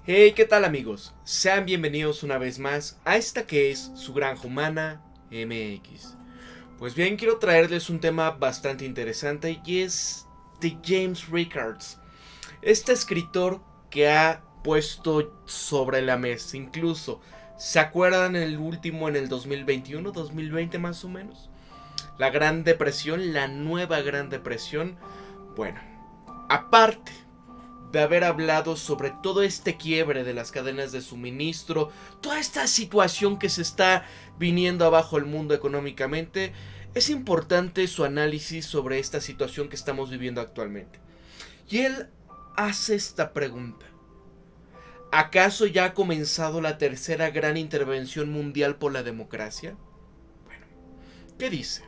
Hey, ¿qué tal amigos? Sean bienvenidos una vez más a esta que es su Granja Humana MX. Pues bien, quiero traerles un tema bastante interesante y es de James Rickards, este escritor que ha puesto sobre la mesa, incluso, ¿se acuerdan el último en el 2021, 2020 más o menos? La Gran Depresión, la nueva Gran Depresión. Bueno, aparte de haber hablado sobre todo este quiebre de las cadenas de suministro, toda esta situación que se está viniendo abajo el mundo económicamente, es importante su análisis sobre esta situación que estamos viviendo actualmente. Y él hace esta pregunta. ¿Acaso ya ha comenzado la tercera gran intervención mundial por la democracia? Bueno, ¿qué dice?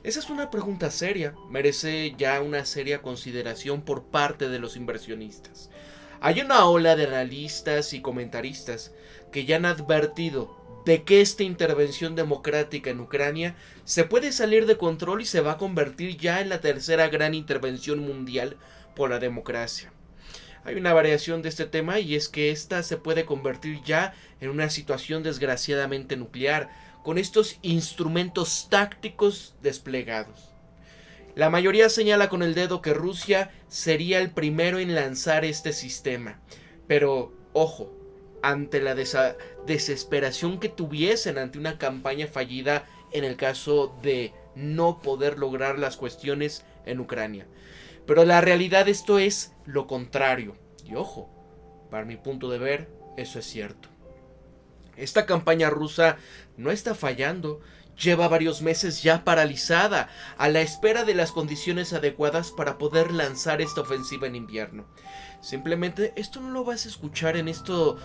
Esa es una pregunta seria, merece ya una seria consideración por parte de los inversionistas. Hay una ola de analistas y comentaristas que ya han advertido de que esta intervención democrática en Ucrania se puede salir de control y se va a convertir ya en la tercera gran intervención mundial por la democracia. Hay una variación de este tema y es que esta se puede convertir ya en una situación desgraciadamente nuclear, con estos instrumentos tácticos desplegados. La mayoría señala con el dedo que Rusia sería el primero en lanzar este sistema. Pero, ojo, ante la desesperación que tuviesen ante una campaña fallida en el caso de no poder lograr las cuestiones en Ucrania. Pero la realidad esto es lo contrario. Y ojo, para mi punto de ver, eso es cierto. Esta campaña rusa no está fallando, lleva varios meses ya paralizada, a la espera de las condiciones adecuadas para poder lanzar esta ofensiva en invierno. Simplemente esto no lo vas a escuchar en estos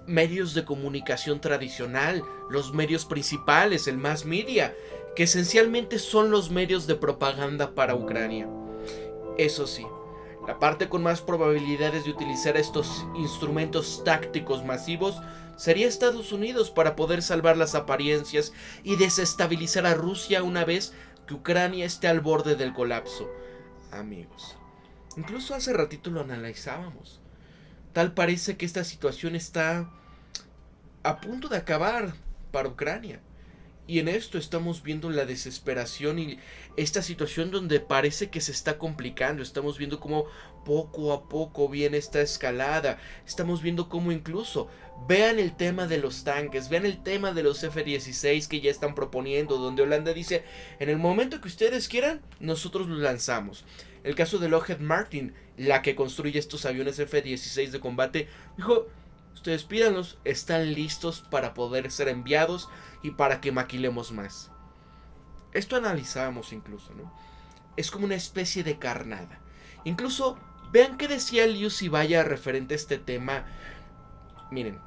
medios de comunicación tradicional, los medios principales, el mass media, que esencialmente son los medios de propaganda para Ucrania. Eso sí, la parte con más probabilidades de utilizar estos instrumentos tácticos masivos sería Estados Unidos para poder salvar las apariencias y desestabilizar a Rusia una vez que Ucrania esté al borde del colapso. Amigos, incluso hace ratito lo analizábamos. Tal parece que esta situación está a punto de acabar para Ucrania. Y en esto estamos viendo la desesperación y esta situación donde parece que se está complicando. Estamos viendo cómo poco a poco viene esta escalada. Estamos viendo cómo incluso vean el tema de los tanques, vean el tema de los F-16 que ya están proponiendo, donde Holanda dice, en el momento que ustedes quieran, nosotros los lanzamos. El caso de Lockheed Martin, la que construye estos aviones F-16 de combate, dijo, ustedes pídanlos, están listos para poder ser enviados y para que maquilemos más. Esto analizábamos incluso, ¿no? Es como una especie de carnada. Incluso, vean qué decía Liu Sibaya referente a este tema. Miren.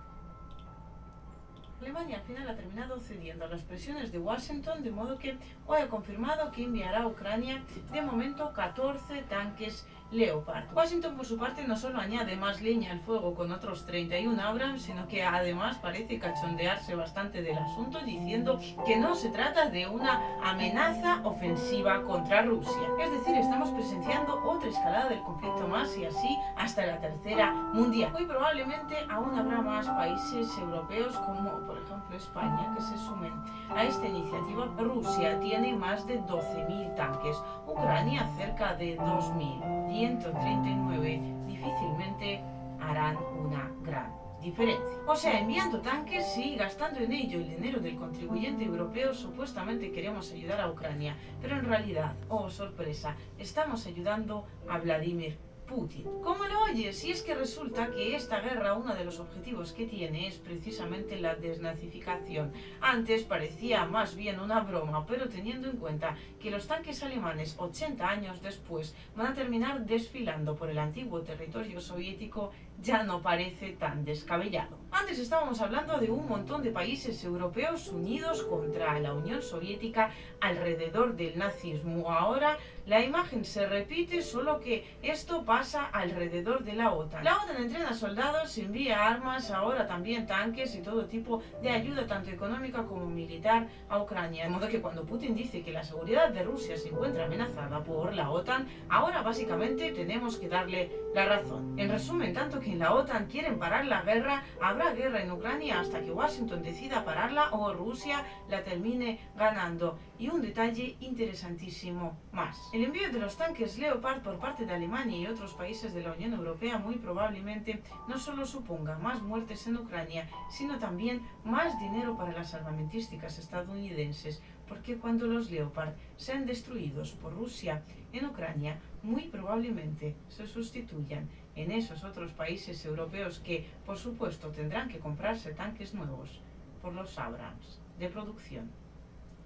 Alemania al final ha terminado cediendo a las presiones de Washington, de modo que hoy ha confirmado que enviará a Ucrania de momento 14 tanques Leopard. Washington por su parte no solo añade más leña al fuego con otros 31 Abrams, sino que además parece cachondearse bastante del asunto diciendo que no se trata de una amenaza ofensiva contra Rusia. Es decir, estamos presenciando otra escalada del conflicto más y así hasta la tercera mundial. Muy probablemente aún habrá más países europeos como por ejemplo España que se sumen a esta iniciativa. Rusia tiene más de 12.000 tanques, Ucrania cerca de 2.139 difícilmente harán una gran diferencia. O sea, enviando tanques, sí, gastando en ello el dinero del contribuyente europeo, supuestamente queremos ayudar a Ucrania, pero en realidad, oh sorpresa, estamos ayudando a Vladimir Putin. ¿Cómo lo oyes? Si es que resulta que esta guerra, uno de los objetivos que tiene es precisamente la desnazificación. Antes parecía más bien una broma, pero teniendo en cuenta que los tanques alemanes 80 años después van a terminar desfilando por el antiguo territorio soviético, ya no parece tan descabellado. Antes estábamos hablando de un montón de países europeos unidos contra la Unión Soviética alrededor del nazismo. Ahora La imagen se repite, solo que esto pasa alrededor de la OTAN. La OTAN entrena soldados, envía armas, ahora también tanques y todo tipo de ayuda tanto económica como militar a Ucrania. De modo que cuando Putin dice que la seguridad de Rusia se encuentra amenazada por la OTAN, ahora básicamente tenemos que darle la razón. En resumen, tanto que en la OTAN quieren parar la guerra, habrá guerra en Ucrania hasta que Washington decida pararla o Rusia la termine ganando. Y un detalle interesantísimo más. El envío de los tanques Leopard por parte de Alemania y otros países de la Unión Europea muy probablemente no solo suponga más muertes en Ucrania, sino también más dinero para las armamentísticas estadounidenses, porque cuando los Leopard sean destruidos por Rusia en Ucrania, muy probablemente se sustituyan en esos otros países europeos que, por supuesto, tendrán que comprarse tanques nuevos por los Abrams de producción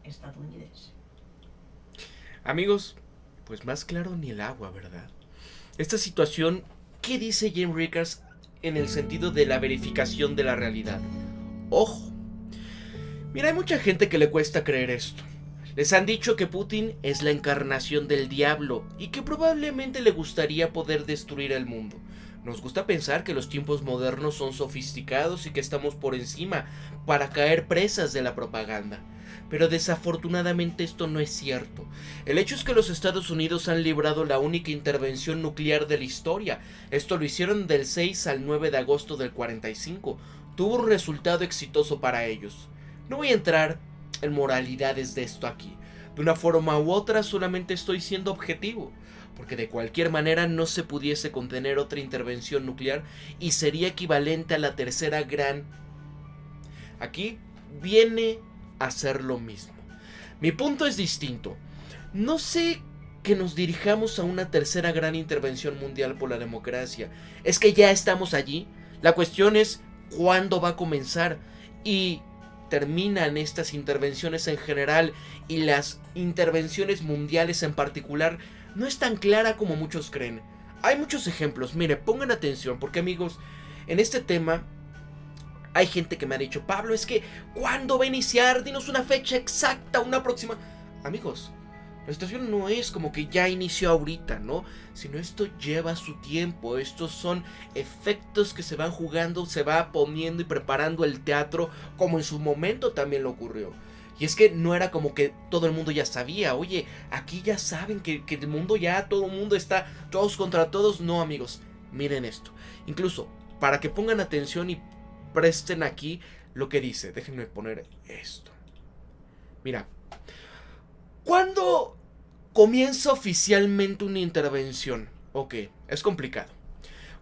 estadounidense. Amigos, pues más claro ni el agua, ¿verdad? Esta situación, ¿qué dice Jim Rickards en el sentido de la verificación de la realidad? Ojo, mira, hay mucha gente que le cuesta creer esto. Les han dicho que Putin es la encarnación del diablo y que probablemente le gustaría poder destruir el mundo. Nos gusta pensar que los tiempos modernos son sofisticados y que estamos por encima para caer presas de la propaganda. Pero desafortunadamente esto no es cierto. El hecho es que los Estados Unidos han librado la única intervención nuclear de la historia. Esto lo hicieron del 6 al 9 de agosto del 45. Tuvo un resultado exitoso para ellos. No voy a entrar en moralidades de esto aquí. De una forma u otra solamente estoy siendo objetivo. Porque de cualquier manera no se pudiese contener otra intervención nuclear y sería equivalente a la tercera gran. Aquí viene a ser lo mismo. Mi punto es distinto. No sé que nos dirijamos a una tercera gran intervención mundial por la democracia. Es que ya estamos allí. La cuestión es cuándo va a comenzar y terminan estas intervenciones en general y las intervenciones mundiales en particular. No es tan clara como muchos creen. Hay muchos ejemplos. Mire, pongan atención porque, amigos, en este tema hay gente que me ha dicho: Pablo, es que ¿cuándo va a iniciar? Dinos una fecha exacta, una próxima. Amigos, la situación no es como que ya inició ahorita, ¿no? Sino esto lleva su tiempo. Estos son efectos que se van jugando, se va poniendo y preparando el teatro, como en su momento también lo ocurrió. Y es que no era como que todo el mundo ya sabía. Oye, aquí ya saben que el mundo ya, todo el mundo está todos contra todos. No, amigos, miren esto. Incluso, para que pongan atención y presten aquí lo que dice. Déjenme poner esto. Mira, ¿cuándo comienza oficialmente una intervención? Ok, es complicado.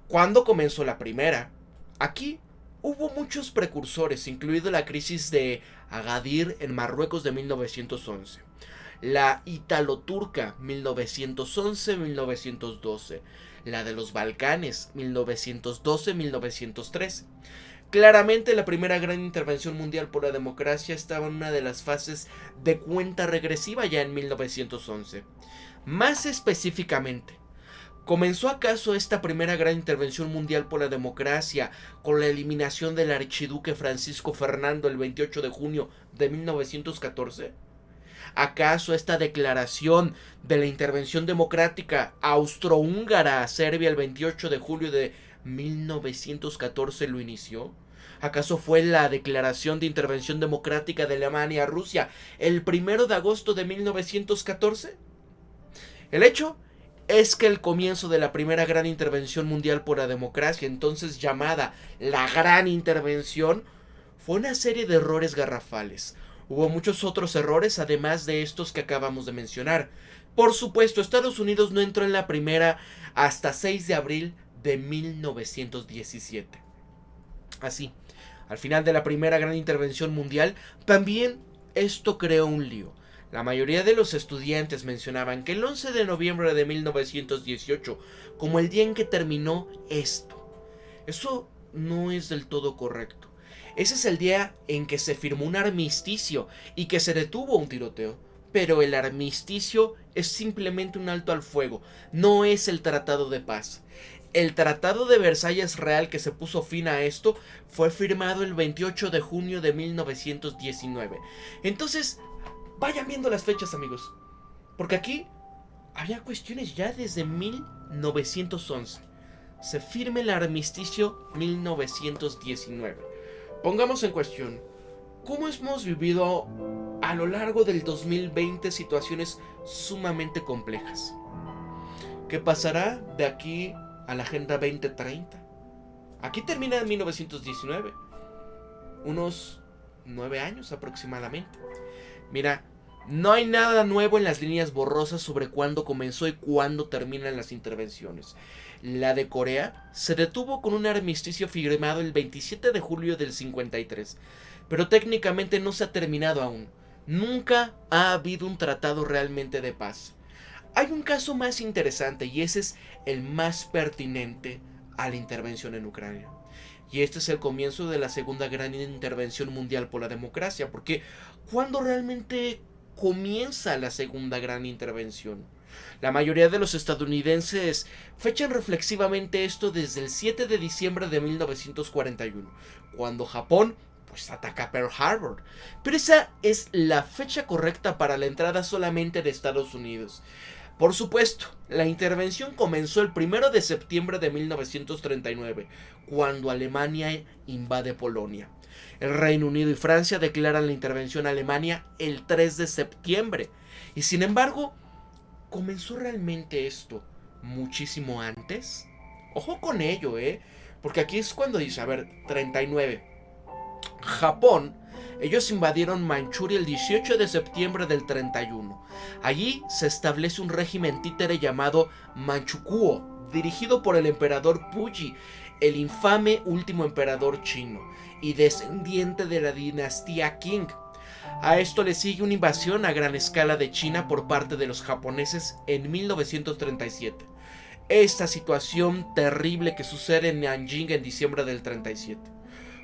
¿Cuándo comenzó la primera? Aquí hubo muchos precursores, incluido la crisis de Agadir en Marruecos de 1911, la italo-turca 1911-1912, la de los Balcanes 1912-1913. Claramente la primera gran intervención mundial por la democracia estaba en una de las fases de cuenta regresiva ya en 1911. Más específicamente, ¿comenzó acaso esta primera gran intervención mundial por la democracia con la eliminación del archiduque Francisco Fernando el 28 de junio de 1914? ¿Acaso esta declaración de la intervención democrática austrohúngara a Serbia el 28 de julio de 1914 lo inició? ¿Acaso fue la declaración de intervención democrática de Alemania a Rusia el 1 de agosto de 1914? El hecho es que el comienzo de la primera gran intervención mundial por la democracia, entonces llamada la Gran Intervención, fue una serie de errores garrafales. Hubo muchos otros errores además de estos que acabamos de mencionar. Por supuesto, Estados Unidos no entró en la primera hasta 6 de abril de 1917. Así, al final de la primera gran intervención mundial, también esto creó un lío. La mayoría de los estudiantes mencionaban que el 11 de noviembre de 1918 como el día en que terminó esto. Eso no es del todo correcto. Ese es el día en que se firmó un armisticio y que se detuvo un tiroteo. Pero el armisticio es simplemente un alto al fuego, no es el tratado de paz. El Tratado de Versalles real que se puso fin a esto fue firmado el 28 de junio de 1919. Entonces, vayan viendo las fechas, amigos. Porque aquí había cuestiones ya desde 1911. Se firma el armisticio 1919. Pongamos en cuestión, ¿cómo hemos vivido a lo largo del 2020 situaciones sumamente complejas? ¿Qué pasará de aquí a la Agenda 2030? Aquí termina en 1919, unos 9 años aproximadamente. Mira, no hay nada nuevo en las líneas borrosas sobre cuándo comenzó y cuándo terminan las intervenciones. La de Corea se detuvo con un armisticio firmado el 27 de julio del 53, pero técnicamente no se ha terminado aún. Nunca ha habido un tratado realmente de paz. Hay un caso más interesante y ese es el más pertinente a la intervención en Ucrania. Y este es el comienzo de la segunda gran intervención mundial por la democracia, porque ¿cuándo realmente comienza la segunda gran intervención? La mayoría de los estadounidenses fechan reflexivamente esto desde el 7 de diciembre de 1941, cuando Japón ataca Pearl Harbor. Pero esa es la fecha correcta para la entrada solamente de Estados Unidos. Por supuesto, la intervención comenzó el 1 de septiembre de 1939, cuando Alemania invade Polonia. El Reino Unido y Francia declaran la intervención a Alemania el 3 de septiembre. Y sin embargo, ¿comenzó realmente esto muchísimo antes? Ojo con ello, porque aquí es cuando dice, 39. Japón, ellos invadieron Manchuria el 18 de septiembre del 31. Allí se establece un régimen títere llamado Manchukuo, dirigido por el emperador Puyi, el infame último emperador chino y descendiente de la dinastía Qing. A esto le sigue una invasión a gran escala de China por parte de los japoneses en 1937. Esta situación terrible que sucede en Nanjing en diciembre del 37.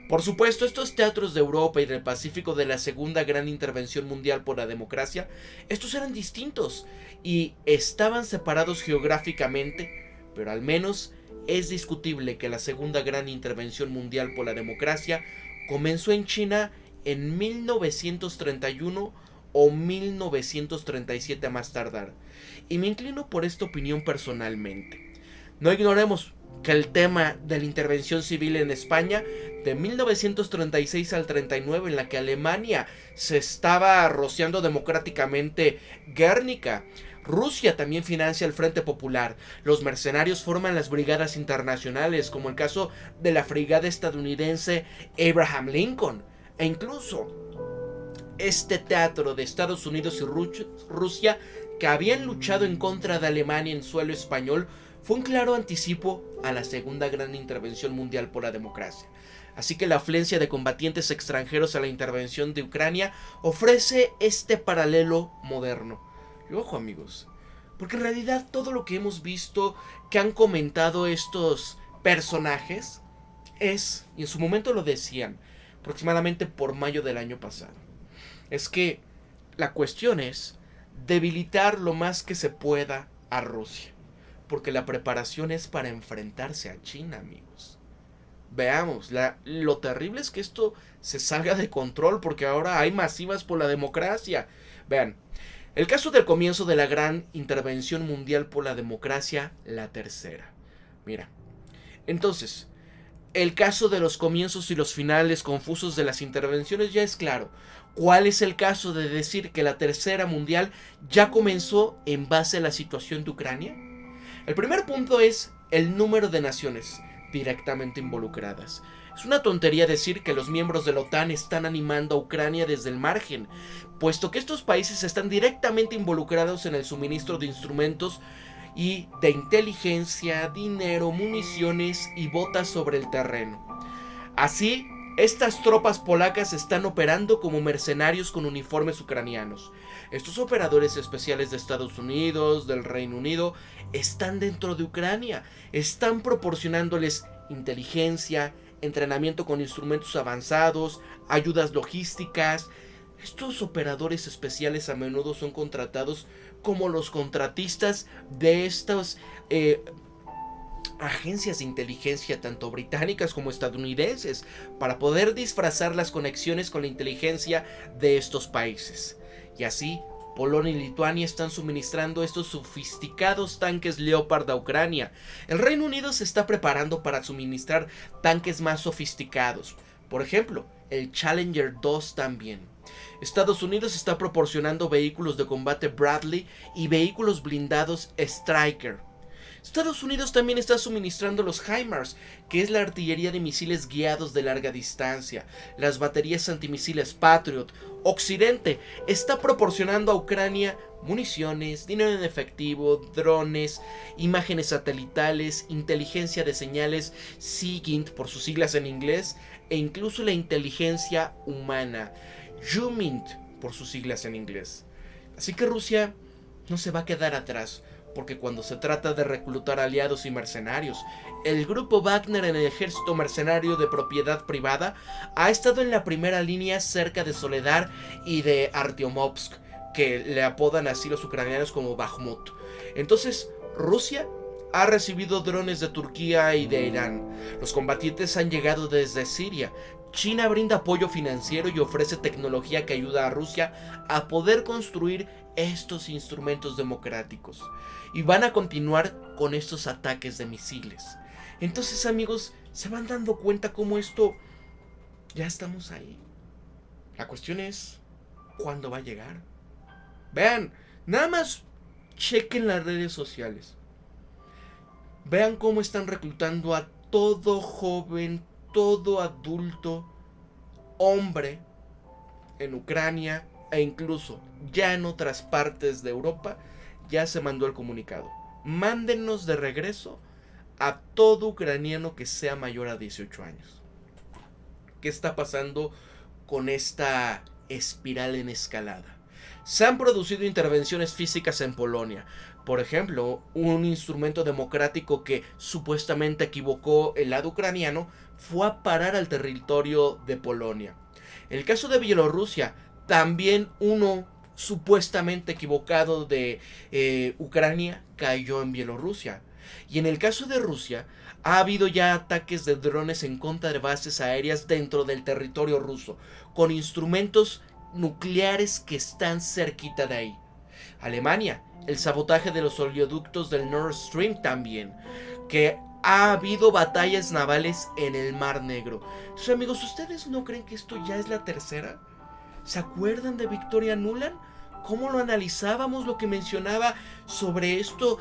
Por supuesto, estos teatros de Europa y del Pacífico de la segunda gran intervención mundial por la democracia, estos eran distintos y estaban separados geográficamente, pero al menos es discutible que la segunda gran intervención mundial por la democracia comenzó en China en 1931 o 1937 a más tardar, y me inclino por esta opinión personalmente. No ignoremos que el tema de la intervención civil en España de 1936 al 39, en la que Alemania se estaba rociando democráticamente Guernica, Rusia también financia el Frente Popular, los mercenarios forman las brigadas internacionales, como el caso de la fragata estadounidense Abraham Lincoln, e incluso este teatro de Estados Unidos y Rusia, que habían luchado en contra de Alemania en suelo español, fue un claro anticipo a la segunda gran intervención mundial por la democracia. Así que la afluencia de combatientes extranjeros a la intervención de Ucrania ofrece este paralelo moderno. Y ojo, amigos, porque en realidad todo lo que hemos visto que han comentado estos personajes es, y en su momento lo decían, aproximadamente por mayo del año pasado, es que la cuestión es debilitar lo más que se pueda a Rusia, porque la preparación es para enfrentarse a China, amigos. Veamos, lo terrible es que esto se salga de control, porque ahora hay masivas por la democracia. Vean, el caso del comienzo de la gran intervención mundial por la democracia, la tercera. Mira, entonces, el caso de los comienzos y los finales confusos de las intervenciones ya es claro. ¿Cuál es el caso de decir que la tercera mundial ya comenzó en base a la situación de Ucrania? El primer punto es el número de naciones directamente involucradas. Es una tontería decir que los miembros de la OTAN están animando a Ucrania desde el margen, puesto que estos países están directamente involucrados en el suministro de instrumentos y de inteligencia, dinero, municiones y botas sobre el terreno. Así, estas tropas polacas están operando como mercenarios con uniformes ucranianos. Estos operadores especiales de Estados Unidos, del Reino Unido, están dentro de Ucrania. Están proporcionándoles inteligencia, entrenamiento con instrumentos avanzados, ayudas logísticas. Estos operadores especiales a menudo son contratados como los contratistas de estas agencias de inteligencia, tanto británicas como estadounidenses, para poder disfrazar las conexiones con la inteligencia de estos países. Y así Polonia y Lituania están suministrando estos sofisticados tanques Leopard a Ucrania. El Reino Unido se está preparando para suministrar tanques más sofisticados. Por ejemplo, el Challenger 2 también. Estados Unidos está proporcionando vehículos de combate Bradley y vehículos blindados Stryker. Estados Unidos también está suministrando los HIMARS, que es la artillería de misiles guiados de larga distancia, las baterías antimisiles Patriot. Occidente está proporcionando a Ucrania municiones, dinero en efectivo, drones, imágenes satelitales, inteligencia de señales SIGINT por sus siglas en inglés, e incluso la inteligencia humana, JUMINT por sus siglas en inglés. Así que Rusia no se va a quedar atrás, porque cuando se trata de reclutar aliados y mercenarios, el grupo Wagner en el ejército mercenario de propiedad privada ha estado en la primera línea cerca de Soledar y de Artyomovsk, que le apodan así los ucranianos como Bakhmut. Entonces, Rusia ha recibido drones de Turquía y de Irán. Los combatientes han llegado desde Siria. China brinda apoyo financiero y ofrece tecnología que ayuda a Rusia a poder construir estos instrumentos democráticos. Y van a continuar con estos ataques de misiles. Entonces, amigos, se van dando cuenta cómo esto ya estamos ahí. La cuestión es, ¿cuándo va a llegar? Vean, nada más chequen las redes sociales. Vean cómo están reclutando a todo joven, todo adulto, hombre en Ucrania e incluso ya en otras partes de Europa. Ya se mandó el comunicado. Mándenos de regreso a todo ucraniano que sea mayor a 18 años. ¿Qué está pasando con esta espiral en escalada? Se han producido intervenciones físicas en Polonia. Por ejemplo, un instrumento democrático que supuestamente equivocó el lado ucraniano fue a parar al territorio de Polonia. El caso de Bielorrusia, también uno supuestamente equivocado de Ucrania cayó en Bielorrusia. Y en el caso de Rusia, ha habido ya ataques de drones en contra de bases aéreas dentro del territorio ruso, con instrumentos nucleares que están cerquita de ahí. Alemania, el sabotaje de los oleoductos del Nord Stream también, que ha habido batallas navales en el Mar Negro. Entonces, amigos, ¿ustedes no creen que esto ya es la tercera? ¿Se acuerdan de Victoria Nuland? ¿Cómo lo analizábamos, lo que mencionaba sobre esto?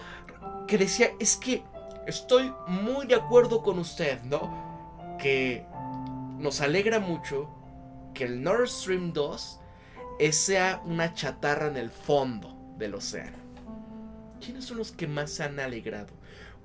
Que decía, es que estoy muy de acuerdo con usted, ¿no? Que nos alegra mucho que el Nord Stream 2 sea una chatarra en el fondo del océano. ¿Quiénes son los que más se han alegrado?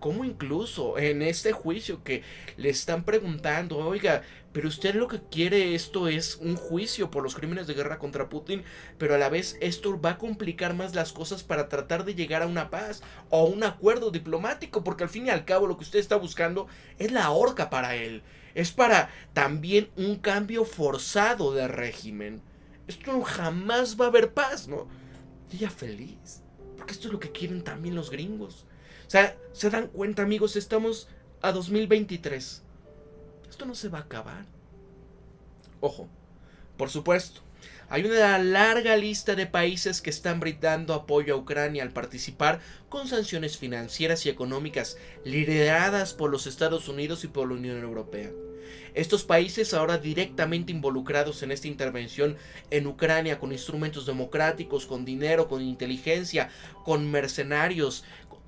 Como incluso en este juicio que le están preguntando, oiga, pero usted lo que quiere esto es un juicio por los crímenes de guerra contra Putin, pero a la vez esto va a complicar más las cosas para tratar de llegar a una paz o un acuerdo diplomático, porque al fin y al cabo lo que usted está buscando es la horca para él, es para también un cambio forzado de régimen. Esto jamás va a haber paz, ¿no? Y ella feliz, porque esto es lo que quieren también los gringos. O sea, se dan cuenta, amigos, estamos a 2023. Esto no se va a acabar. Ojo, por supuesto, hay una larga lista de países que están brindando apoyo a Ucrania al participar con sanciones financieras y económicas lideradas por los Estados Unidos y por la Unión Europea. Estos países ahora directamente involucrados en esta intervención en Ucrania con instrumentos democráticos, con dinero, con inteligencia, con mercenarios,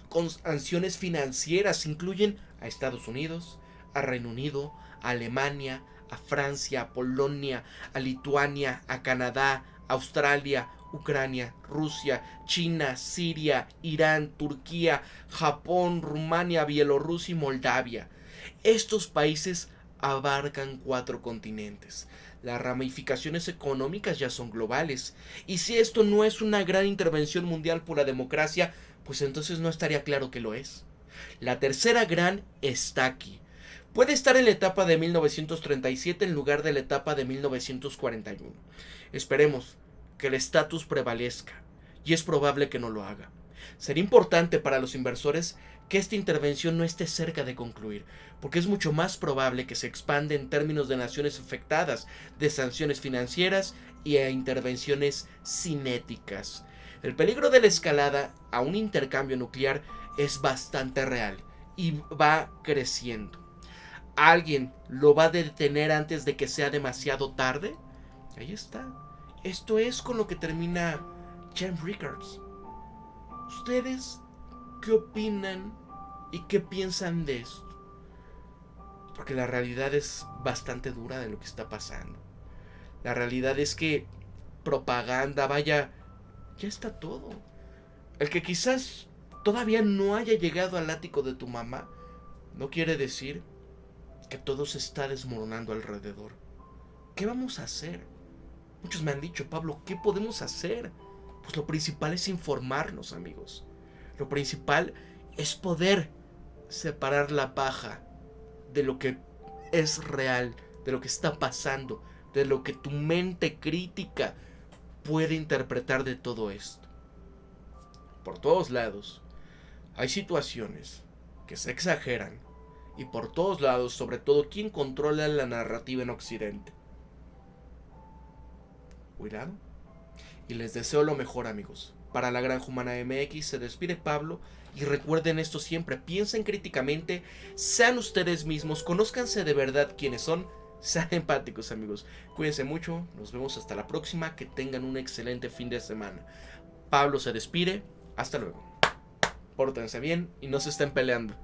con sanciones financieras, incluyen a Estados Unidos, a Reino Unido, a Alemania, a Francia, a Polonia, a Lituania, a Canadá, Australia, Ucrania, Rusia, China, Siria, Irán, Turquía, Japón, Rumania, Bielorrusia y Moldavia. Estos países abarcan 4 continentes. Las ramificaciones económicas ya son globales. Y si esto no es una gran intervención mundial por la democracia, pues entonces no estaría claro que lo es. La tercera gran está aquí. Puede estar en la etapa de 1937 en lugar de la etapa de 1941. Esperemos que el estatus prevalezca, y es probable que no lo haga. Sería importante para los inversores que esta intervención no esté cerca de concluir, porque es mucho más probable que se expande en términos de naciones afectadas, de sanciones financieras y a intervenciones cinéticas. El peligro de la escalada a un intercambio nuclear es bastante real y va creciendo. ¿Alguien lo va a detener antes de que sea demasiado tarde? Ahí está. Esto es con lo que termina Jam Records. ¿Ustedes qué opinan y qué piensan de esto? Porque la realidad es bastante dura de lo que está pasando. La realidad es que propaganda, vaya, ya está todo. El que quizás todavía no haya llegado al ático de tu mamá, no quiere decir que todo se está desmoronando alrededor. ¿Qué vamos a hacer? Muchos me han dicho, Pablo, ¿qué podemos hacer? Pues lo principal es informarnos, amigos. Lo principal es poder separar la paja de lo que es real, de lo que está pasando, de lo que tu mente crítica puede interpretar de todo esto. Por todos lados hay situaciones que se exageran y por todos lados, sobre todo, ¿quién controla la narrativa en Occidente? Cuidado. Y les deseo lo mejor, amigos. Para la Granja Humana MX se despide Pablo y recuerden esto siempre, piensen críticamente, sean ustedes mismos, conózcanse de verdad quiénes son, sean empáticos, amigos. Cuídense mucho, nos vemos hasta la próxima, que tengan un excelente fin de semana. Pablo se despide, hasta luego. Pórtense bien y no se estén peleando.